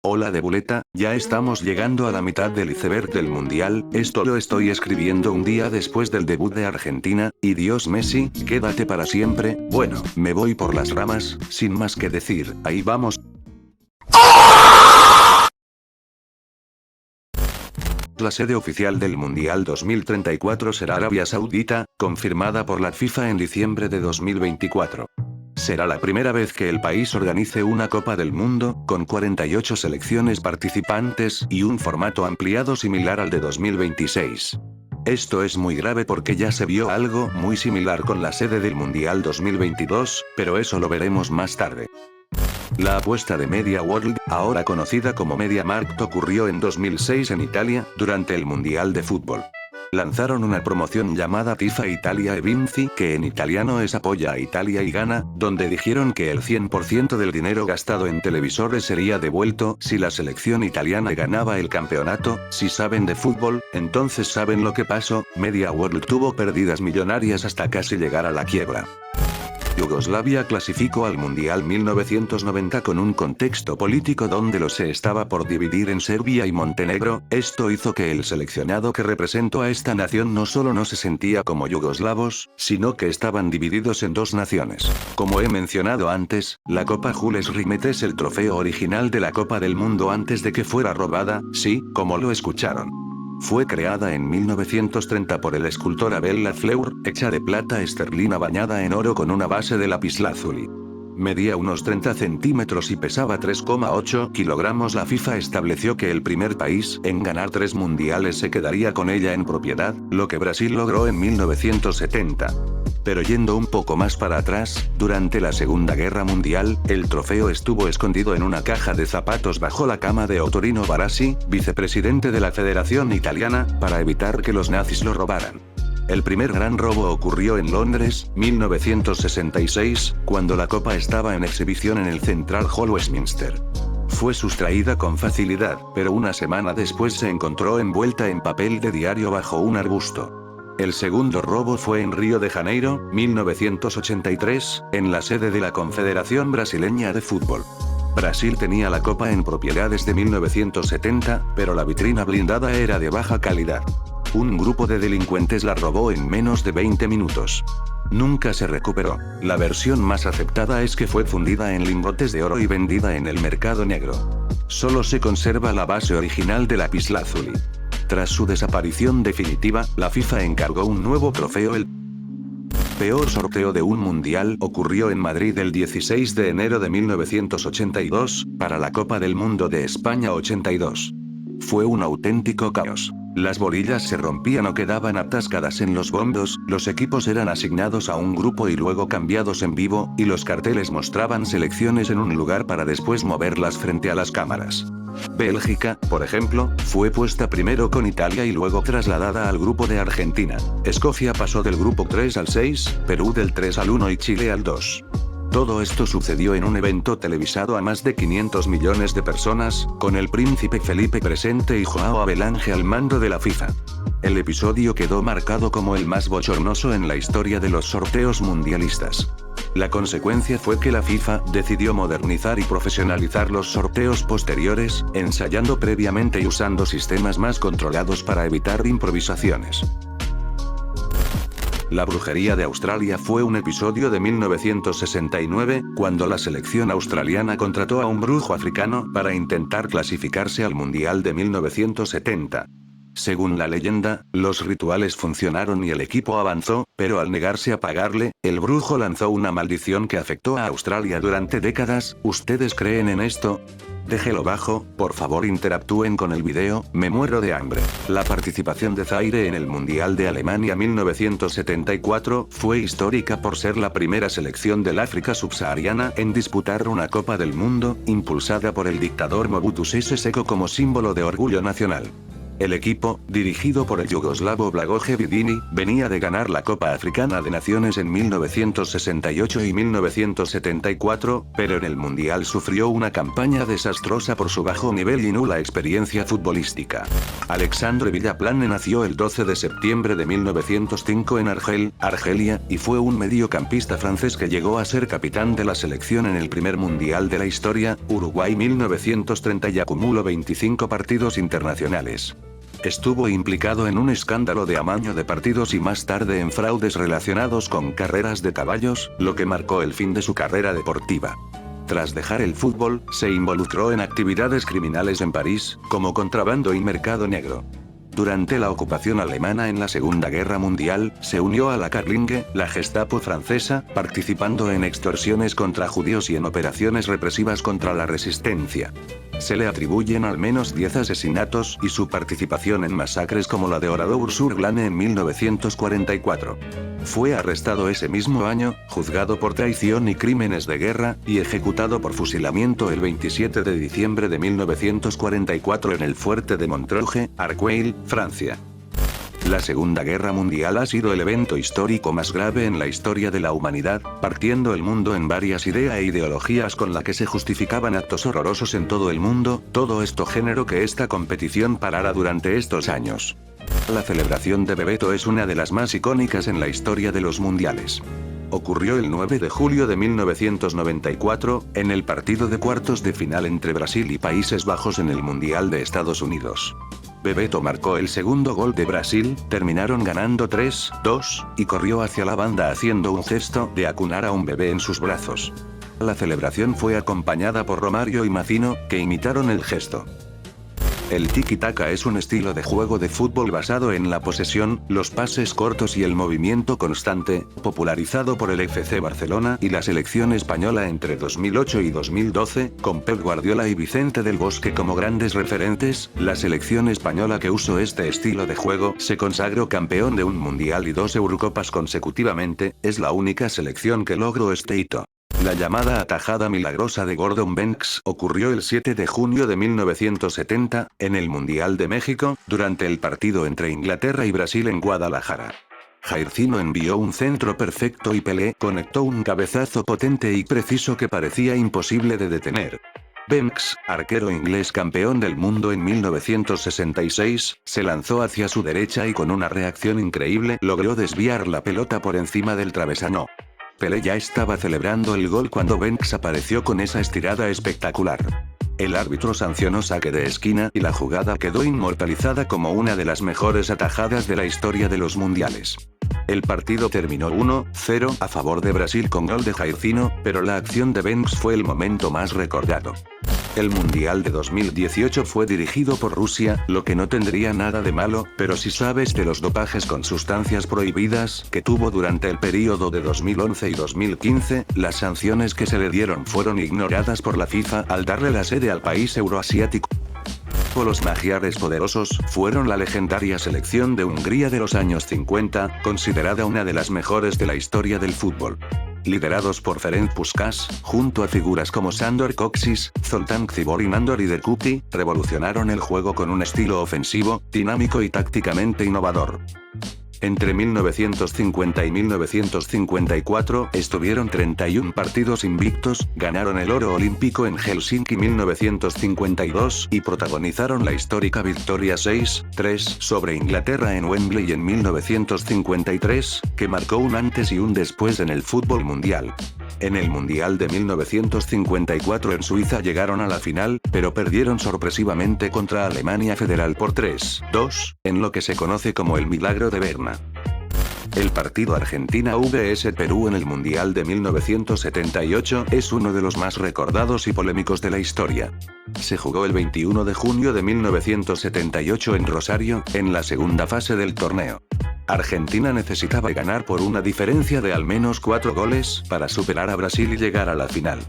Hola de Buleta, ya estamos llegando a la mitad del iceberg del mundial, esto lo estoy escribiendo un día después del debut de Argentina, y Dios Messi, quédate para siempre. Bueno, me voy por las ramas, sin más que decir, ahí vamos. La sede oficial del Mundial 2034 será Arabia Saudita, confirmada por la FIFA en diciembre de 2024. Será la primera vez que el país organice una Copa del Mundo, con 48 selecciones participantes y un formato ampliado similar al de 2026. Esto es muy grave porque ya se vio algo muy similar con la sede del Mundial 2022, pero eso lo veremos más tarde. La apuesta de Media World, ahora conocida como MediaMarkt, ocurrió en 2006 en Italia, durante el Mundial de Fútbol. Lanzaron una promoción llamada Tifa Italia e Vinci, que en italiano es Apoya a Italia y gana, donde dijeron que el 100% del dinero gastado en televisores sería devuelto si la selección italiana ganaba el campeonato. Si saben de fútbol, entonces saben lo que pasó. Media World tuvo pérdidas millonarias hasta casi llegar a la quiebra. Yugoslavia clasificó al Mundial 1990 con un contexto político donde se estaba por dividir en Serbia y Montenegro. Esto hizo que el seleccionado que representó a esta nación no solo no se sentía como yugoslavos, sino que estaban divididos en dos naciones. Como he mencionado antes, la Copa Jules Rimet es el trofeo original de la Copa del Mundo antes de que fuera robada, sí, como lo escucharon. Fue creada en 1930 por el escultor Abel Lafleur, hecha de plata esterlina bañada en oro con una base de lapislázuli. Medía unos 30 centímetros y pesaba 3,8 kilogramos. La FIFA estableció que el primer país en ganar 3 mundiales se quedaría con ella en propiedad, lo que Brasil logró en 1970. Pero yendo un poco más para atrás, durante la Segunda Guerra Mundial, el trofeo estuvo escondido en una caja de zapatos bajo la cama de Ottorino Barassi, vicepresidente de la Federación Italiana, para evitar que los nazis lo robaran. El primer gran robo ocurrió en Londres, 1966, cuando la copa estaba en exhibición en el Central Hall Westminster. Fue sustraída con facilidad, pero una semana después se encontró envuelta en papel de diario bajo un arbusto. El segundo robo fue en Río de Janeiro, 1983, en la sede de la Confederación Brasileña de Fútbol. Brasil tenía la copa en propiedad desde 1970, pero la vitrina blindada era de baja calidad. Un grupo de delincuentes la robó en menos de 20 minutos. Nunca se recuperó. La versión más aceptada es que fue fundida en lingotes de oro y vendida en el mercado negro. Solo se conserva la base original de lapislázuli. Tras su desaparición definitiva, la FIFA encargó un nuevo trofeo. El peor sorteo de un mundial ocurrió en Madrid el 16 de enero de 1982, para la Copa del Mundo de España 82. Fue un auténtico caos. Las bolillas se rompían o quedaban atascadas en los bondos, los equipos eran asignados a un grupo y luego cambiados en vivo, y los carteles mostraban selecciones en un lugar para después moverlas frente a las cámaras. Bélgica, por ejemplo, fue puesta primero con Italia y luego trasladada al grupo de Argentina. Escocia pasó del grupo 3 al 6, Perú del 3 al 1 y Chile al 2. Todo esto sucedió en un evento televisado a más de 500 millones de personas, con el príncipe Felipe presente y Joao Havelange al mando de la FIFA. El episodio quedó marcado como el más bochornoso en la historia de los sorteos mundialistas. La consecuencia fue que la FIFA decidió modernizar y profesionalizar los sorteos posteriores, ensayando previamente y usando sistemas más controlados para evitar improvisaciones. La brujería de Australia fue un episodio de 1969, cuando la selección australiana contrató a un brujo africano para intentar clasificarse al Mundial de 1970. Según la leyenda, los rituales funcionaron y el equipo avanzó, pero al negarse a pagarle, el brujo lanzó una maldición que afectó a Australia durante décadas. ¿Ustedes creen en esto? Déjelo bajo, por favor interactúen con el video, me muero de hambre. La participación de Zaire en el Mundial de Alemania 1974 fue histórica por ser la primera selección del África subsahariana en disputar una Copa del Mundo, impulsada por el dictador Mobutu Sese Seko como símbolo de orgullo nacional. El equipo, dirigido por el yugoslavo Blagoje Vidini, venía de ganar la Copa Africana de Naciones en 1968 y 1974, pero en el Mundial sufrió una campaña desastrosa por su bajo nivel y nula experiencia futbolística. Alexandre Villaplane nació el 12 de septiembre de 1905 en Argel, Argelia, y fue un mediocampista francés que llegó a ser capitán de la selección en el primer Mundial de la historia, Uruguay 1930, y acumuló 25 partidos internacionales. Estuvo implicado en un escándalo de amaño de partidos y más tarde en fraudes relacionados con carreras de caballos, lo que marcó el fin de su carrera deportiva. Tras dejar el fútbol, se involucró en actividades criminales en París, como contrabando y mercado negro. Durante la ocupación alemana en la Segunda Guerra Mundial, se unió a la Karlinge, la Gestapo francesa, participando en extorsiones contra judíos y en operaciones represivas contra la resistencia. Se le atribuyen al menos 10 asesinatos y su participación en masacres como la de Oradour-sur-Glane en 1944. Fue arrestado ese mismo año, juzgado por traición y crímenes de guerra, y ejecutado por fusilamiento el 27 de diciembre de 1944 en el fuerte de Montreuil, Arcueil, Francia. La Segunda Guerra Mundial ha sido el evento histórico más grave en la historia de la humanidad, partiendo el mundo en varias ideas e ideologías con la que se justificaban actos horrorosos en todo el mundo. Todo esto generó que esta competición parara durante estos años. La celebración de Bebeto es una de las más icónicas en la historia de los mundiales. Ocurrió el 9 de julio de 1994, en el partido de cuartos de final entre Brasil y Países Bajos en el Mundial de Estados Unidos. Bebeto marcó el segundo gol de Brasil, terminaron ganando 3-2, y corrió hacia la banda haciendo un gesto de acunar a un bebé en sus brazos. La celebración fue acompañada por Romario y Mazzino, que imitaron el gesto. El tiki-taka es un estilo de juego de fútbol basado en la posesión, los pases cortos y el movimiento constante, popularizado por el FC Barcelona y la selección española entre 2008 y 2012, con Pep Guardiola y Vicente del Bosque como grandes referentes. La selección española que usó este estilo de juego se consagró campeón de un mundial y 2 Eurocopas consecutivamente, es la única selección que logró este hito. La llamada atajada milagrosa de Gordon Banks ocurrió el 7 de junio de 1970, en el Mundial de México, durante el partido entre Inglaterra y Brasil en Guadalajara. Jairzinho envió un centro perfecto y Pelé conectó un cabezazo potente y preciso que parecía imposible de detener. Banks, arquero inglés campeón del mundo en 1966, se lanzó hacia su derecha y con una reacción increíble logró desviar la pelota por encima del travesaño. Pelé ya estaba celebrando el gol cuando Banks apareció con esa estirada espectacular. El árbitro sancionó saque de esquina y la jugada quedó inmortalizada como una de las mejores atajadas de la historia de los mundiales. El partido terminó 1-0 a favor de Brasil con gol de Jairzinho, pero la acción de Banks fue el momento más recordado. El Mundial de 2018 fue dirigido por Rusia, lo que no tendría nada de malo, pero si sabes de los dopajes con sustancias prohibidas que tuvo durante el período de 2011 y 2015, las sanciones que se le dieron fueron ignoradas por la FIFA al darle la sede al país euroasiático. Los magiares poderosos fueron la legendaria selección de Hungría de los años 50, considerada una de las mejores de la historia del fútbol. Liderados por Ferenc Puskás, junto a figuras como Sándor Kocsis, Zoltán Csibor y Nándor Hidegkuti, revolucionaron el juego con un estilo ofensivo, dinámico y tácticamente innovador. Entre 1950 y 1954, estuvieron 31 partidos invictos, ganaron el oro olímpico en Helsinki 1952 y protagonizaron la histórica victoria 6-3 sobre Inglaterra en Wembley en 1953, que marcó un antes y un después en el fútbol mundial. En el Mundial de 1954 en Suiza llegaron a la final, pero perdieron sorpresivamente contra Alemania Federal por 3-2, en lo que se conoce como el Milagro de Berna. El partido Argentina vs Perú en el Mundial de 1978 es uno de los más recordados y polémicos de la historia. Se jugó el 21 de junio de 1978 en Rosario, en la segunda fase del torneo. Argentina necesitaba ganar por una diferencia de al menos 4 goles para superar a Brasil y llegar a la final.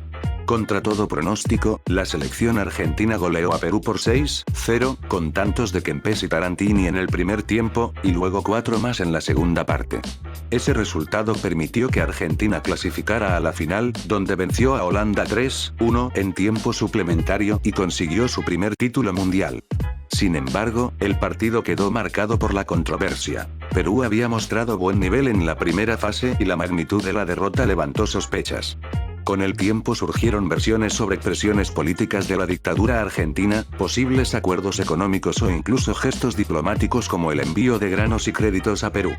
Contra todo pronóstico, la selección argentina goleó a Perú por 6-0, con tantos de Kempes y Tarantini en el primer tiempo, y luego 4 más en la segunda parte. Ese resultado permitió que Argentina clasificara a la final, donde venció a Holanda 3-1 en tiempo suplementario y consiguió su primer título mundial. Sin embargo, el partido quedó marcado por la controversia. Perú había mostrado buen nivel en la primera fase y la magnitud de la derrota levantó sospechas. Con el tiempo surgieron versiones sobre presiones políticas de la dictadura argentina, posibles acuerdos económicos o incluso gestos diplomáticos como el envío de granos y créditos a Perú.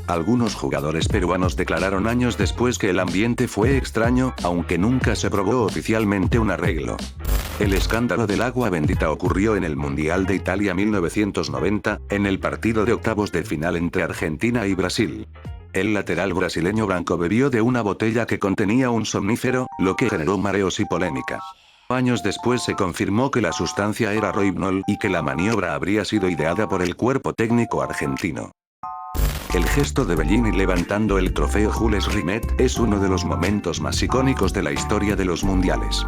Algunos jugadores peruanos declararon años después que el ambiente fue extraño, aunque nunca se probó oficialmente un arreglo. El escándalo del agua bendita ocurrió en el Mundial de Italia 1990, en el partido de octavos de final entre Argentina y Brasil. El lateral brasileño Branco bebió de una botella que contenía un somnífero, lo que generó mareos y polémica. Años después se confirmó que la sustancia era rohypnol y que la maniobra habría sido ideada por el cuerpo técnico argentino. El gesto de Bellini levantando el trofeo Jules Rimet es uno de los momentos más icónicos de la historia de los mundiales.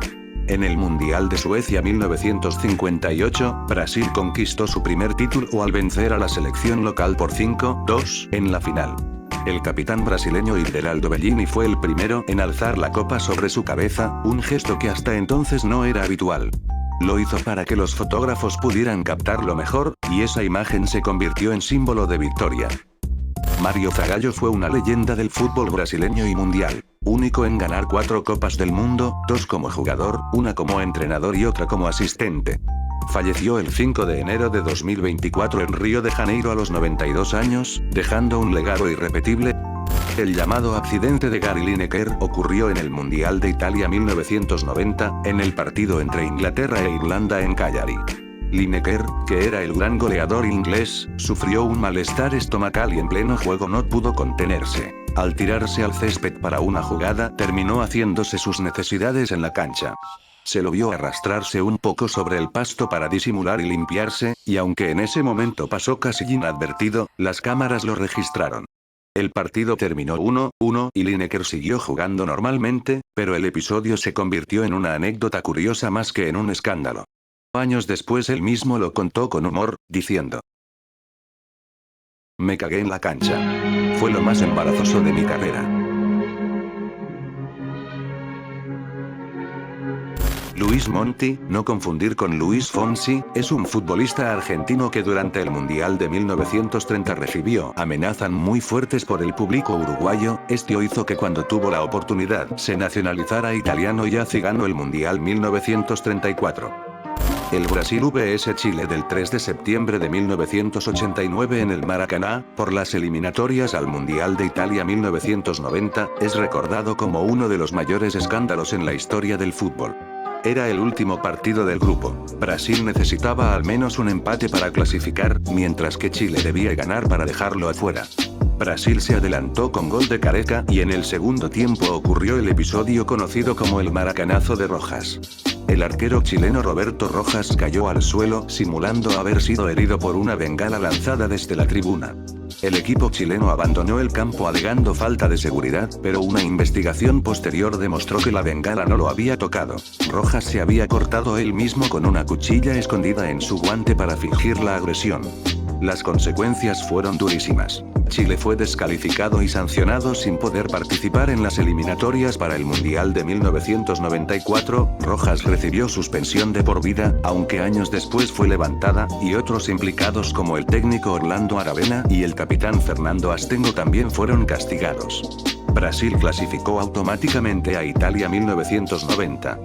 En el Mundial de Suecia 1958, Brasil conquistó su primer título al vencer a la selección local por 5-2 en la final. El capitán brasileño Idelaldo Bellini fue el primero en alzar la copa sobre su cabeza, un gesto que hasta entonces no era habitual. Lo hizo para que los fotógrafos pudieran captarlo mejor, y esa imagen se convirtió en símbolo de victoria. Mário Zagallo fue una leyenda del fútbol brasileño y mundial. Único en ganar 4 copas del mundo, 2 como jugador, una como entrenador y otra como asistente. Falleció el 5 de enero de 2024 en Río de Janeiro a los 92 años, dejando un legado irrepetible. El llamado accidente de Gary Lineker ocurrió en el Mundial de Italia 1990, en el partido entre Inglaterra e Irlanda en Cagliari. Lineker, que era el gran goleador inglés, sufrió un malestar estomacal y en pleno juego no pudo contenerse. Al tirarse al césped para una jugada, terminó haciéndose sus necesidades en la cancha. Se lo vio arrastrarse un poco sobre el pasto para disimular y limpiarse, y aunque en ese momento pasó casi inadvertido, las cámaras lo registraron. El partido terminó 1-1 y Lineker siguió jugando normalmente, pero el episodio se convirtió en una anécdota curiosa más que en un escándalo. Años después él mismo lo contó con humor, diciendo: "Me cagué en la cancha. Fue lo más embarazoso de mi carrera". Luis Monti, no confundir con Luis Fonsi, es un futbolista argentino que durante el Mundial de 1930 recibió amenazas muy fuertes por el público uruguayo. Esto hizo que cuando tuvo la oportunidad se nacionalizara italiano y así ganó el Mundial 1934. El Brasil vs Chile del 3 de septiembre de 1989 en el Maracaná, por las eliminatorias al Mundial de Italia 1990, es recordado como uno de los mayores escándalos en la historia del fútbol. Era el último partido del grupo. Brasil necesitaba al menos un empate para clasificar, mientras que Chile debía ganar para dejarlo afuera. Brasil se adelantó con gol de Careca y en el segundo tiempo ocurrió el episodio conocido como el maracanazo de Rojas. El arquero chileno Roberto Rojas cayó al suelo simulando haber sido herido por una bengala lanzada desde la tribuna. El equipo chileno abandonó el campo alegando falta de seguridad, pero una investigación posterior demostró que la bengala no lo había tocado. Rojas se había cortado él mismo con una cuchilla escondida en su guante para fingir la agresión. Las consecuencias fueron durísimas. Chile fue descalificado y sancionado sin poder participar en las eliminatorias para el Mundial de 1994. Rojas recibió suspensión de por vida, aunque años después fue levantada, y otros implicados como el técnico Orlando Aravena y el capitán Fernando Astengo también fueron castigados. Brasil clasificó automáticamente a Italia 1990.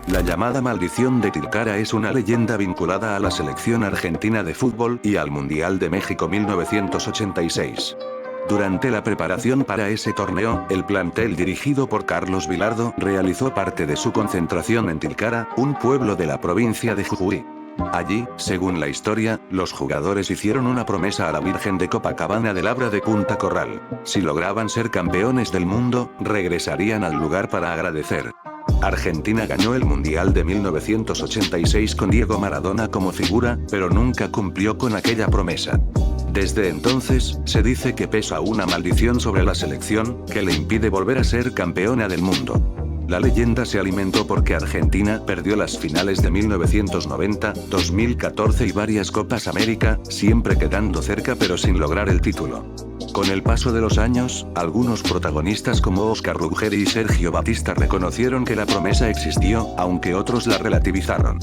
La llamada maldición de Tilcara es una leyenda vinculada a la selección argentina de fútbol y al Mundial de México 1986. Durante la preparación para ese torneo, el plantel dirigido por Carlos Bilardo realizó parte de su concentración en Tilcara, un pueblo de la provincia de Jujuy. Allí, según la historia, los jugadores hicieron una promesa a la Virgen de Copacabana del Abra de Punta Corral. Si lograban ser campeones del mundo, regresarían al lugar para agradecer. Argentina ganó el Mundial de 1986 con Diego Maradona como figura, pero nunca cumplió con aquella promesa. Desde entonces, se dice que pesa una maldición sobre la selección, que le impide volver a ser campeona del mundo. La leyenda se alimentó porque Argentina perdió las finales de 1990, 2014 y varias Copas América, siempre quedando cerca pero sin lograr el título. Con el paso de los años, algunos protagonistas como Oscar Ruggeri y Sergio Batista reconocieron que la promesa existió, aunque otros la relativizaron.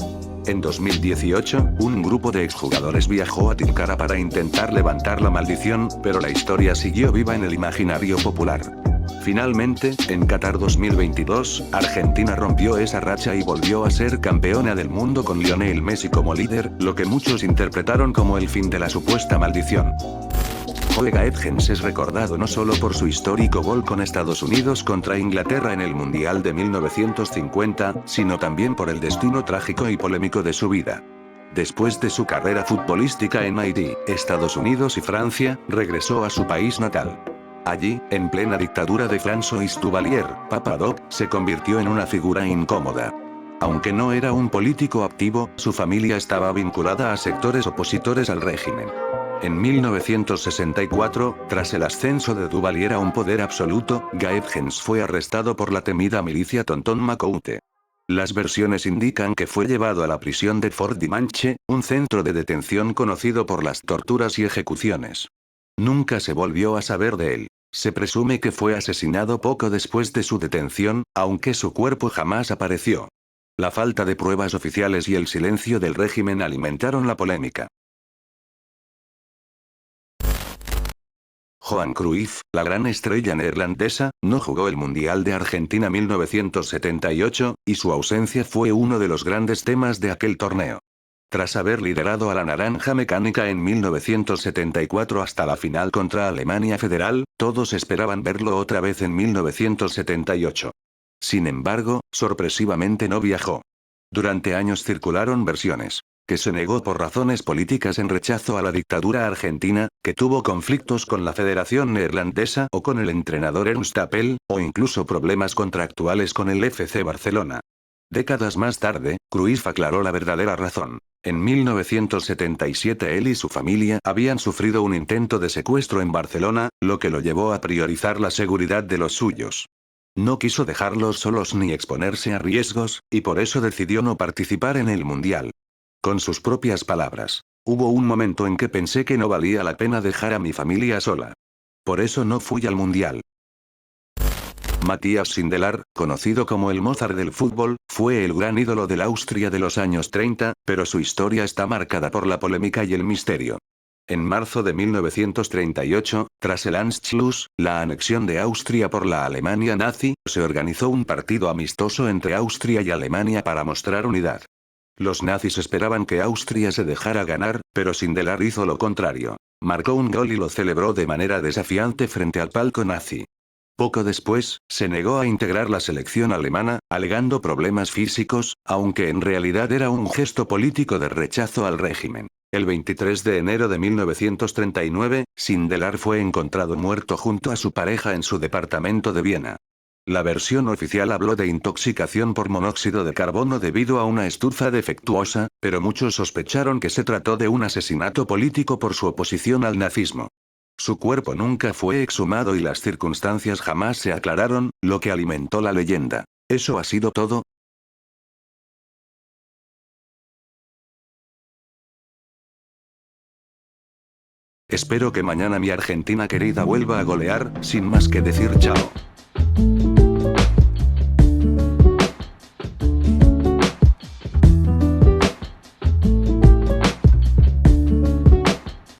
En 2018, un grupo de exjugadores viajó a Tilcara para intentar levantar la maldición, pero la historia siguió viva en el imaginario popular. Finalmente, en Qatar 2022, Argentina rompió esa racha y volvió a ser campeona del mundo con Lionel Messi como líder, lo que muchos interpretaron como el fin de la supuesta maldición. Joe Gaetjens es recordado no solo por su histórico gol con Estados Unidos contra Inglaterra en el Mundial de 1950, sino también por el destino trágico y polémico de su vida. Después de su carrera futbolística en Haití, Estados Unidos y Francia, regresó a su país natal. Allí, en plena dictadura de François Duvalier, Papa Doc se convirtió en una figura incómoda. Aunque no era un político activo, su familia estaba vinculada a sectores opositores al régimen. En 1964, tras el ascenso de Duvalier a un poder absoluto, Gaetjens fue arrestado por la temida milicia Tonton Macoute. Las versiones indican que fue llevado a la prisión de Fort Dimanche, un centro de detención conocido por las torturas y ejecuciones. Nunca se volvió a saber de él. Se presume que fue asesinado poco después de su detención, aunque su cuerpo jamás apareció. La falta de pruebas oficiales y el silencio del régimen alimentaron la polémica. Johan Cruyff, la gran estrella neerlandesa, no jugó el Mundial de Argentina 1978, y su ausencia fue uno de los grandes temas de aquel torneo. Tras haber liderado a la Naranja Mecánica en 1974 hasta la final contra Alemania Federal, todos esperaban verlo otra vez en 1978. Sin embargo, sorpresivamente no viajó. Durante años circularon versiones que se negó por razones políticas en rechazo a la dictadura argentina, que tuvo conflictos con la Federación Neerlandesa o con el entrenador Ernst Happel, o incluso problemas contractuales con el FC Barcelona. Décadas más tarde, Cruyff aclaró la verdadera razón. En 1977 él y su familia habían sufrido un intento de secuestro en Barcelona, lo que lo llevó a priorizar la seguridad de los suyos. No quiso dejarlos solos ni exponerse a riesgos, y por eso decidió no participar en el Mundial. Con sus propias palabras: hubo un momento en que pensé que no valía la pena dejar a mi familia sola. Por eso no fui al Mundial. Matthias Sindelar, conocido como el Mozart del fútbol, fue el gran ídolo del Austria de los años 30, pero su historia está marcada por la polémica y el misterio. En marzo de 1938, tras el Anschluss, la anexión de Austria por la Alemania nazi, se organizó un partido amistoso entre Austria y Alemania para mostrar unidad. Los nazis esperaban que Austria se dejara ganar, pero Sindelar hizo lo contrario. Marcó un gol y lo celebró de manera desafiante frente al palco nazi. Poco después, se negó a integrar la selección alemana, alegando problemas físicos, aunque en realidad era un gesto político de rechazo al régimen. El 23 de enero de 1939, Sindelar fue encontrado muerto junto a su pareja en su departamento de Viena. La versión oficial habló de intoxicación por monóxido de carbono debido a una estufa defectuosa, pero muchos sospecharon que se trató de un asesinato político por su oposición al nazismo. Su cuerpo nunca fue exhumado y las circunstancias jamás se aclararon, lo que alimentó la leyenda. ¿Eso ha sido todo? Espero que mañana mi Argentina querida vuelva a golear, sin más que decir chao.